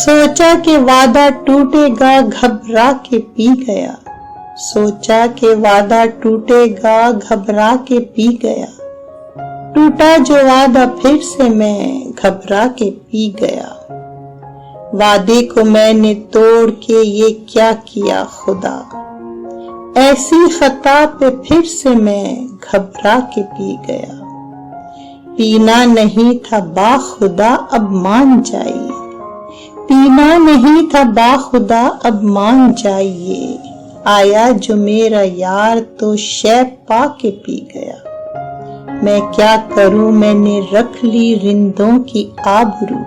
سوچا کہ وعدہ ٹوٹے گا گھبرا کے پی گیا، سوچا کہ وعدہ ٹوٹے گا گھبرا کے پی گیا، ٹوٹا جو وعدہ پھر سے میں گھبرا کے پی گیا، وعدے کو میں نے توڑ کے یہ کیا کیا خدا، ایسی خطا پہ پھر سے میں گھبرا کے پی گیا، پینا نہیں تھا باخدا اب مان جائیے، پینا نہیں تھا باخدا اب مان جائیے، آیا جو میرا یار تو شے پا کے پی گیا، میں کیا کروں میں نے رکھ لی رندوں کی آبرو،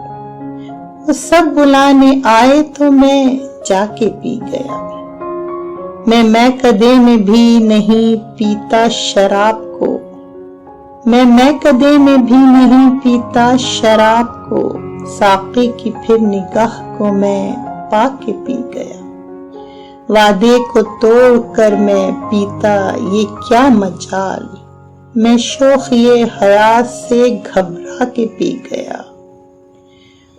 وہ سب بلانے آئے تو میں جا کے پی گیا، میں کدے میں بھی نہیں پیتا شراب کو، میں کدے میں بھی نہیں پیتا شراب کو، ساقی کی پھر نگاہ کو میں پا کے پی گیا، وعدے کو توڑ کر میں پیتا یہ کیا مجال، میں شوخی حیات سے گھبرا کے پی گیا،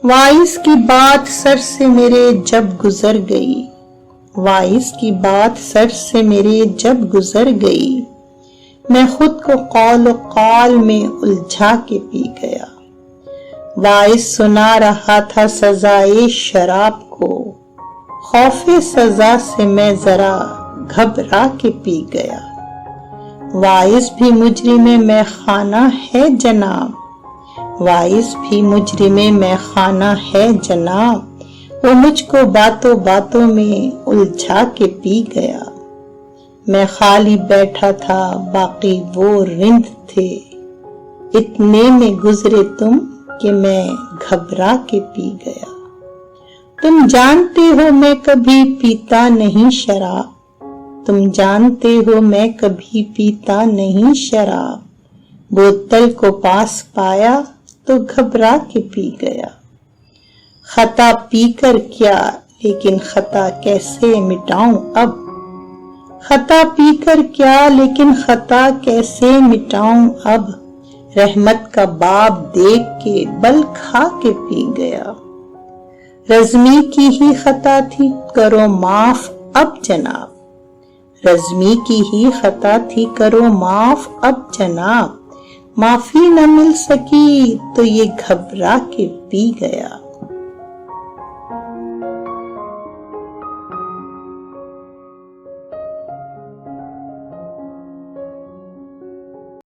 وائس کی بات سر سے میرے جب گزر گئی، وائس کی بات سر سے میرے جب گزر گئی، میں خود کو قول و قال میں الجھا کے پی گیا، وائس سنا رہا تھا سزائے شراب کو، خوف سزا سے میں ذرا گھبرا کے پی گیا، وائس بھی مجرم میں خانہ ہے جناب، وائس بھی مجرم میں خانہ ہے جناب، وہ مجھ کو باتوں باتوں میں الجھا کے پی گیا، میں خالی بیٹھا تھا باقی وہ رند تھے، اتنے میں گزرے تم کہ میں گھبرا کے پی گیا، تم جانتے ہو میں کبھی پیتا نہیں شراب، تم جانتے ہو میں کبھی پیتا نہیں شراب، بوتل کو پاس پایا تو گھبرا کے پی گیا، خطا پی کر کیا لیکن خطا کیسے مٹاؤں اب، خطا پی کر کیا لیکن خطا کیسے مٹاؤں اب، رحمت کا باب دیکھ کے بل کھا کے پی گیا، رزمی کی ہی خطا تھی کرو معاف اب جناب، رزمی کی ہی خطا تھی کرو معاف اب جناب، معافی نہ مل سکی تو یہ گھبرا کے پی گیا۔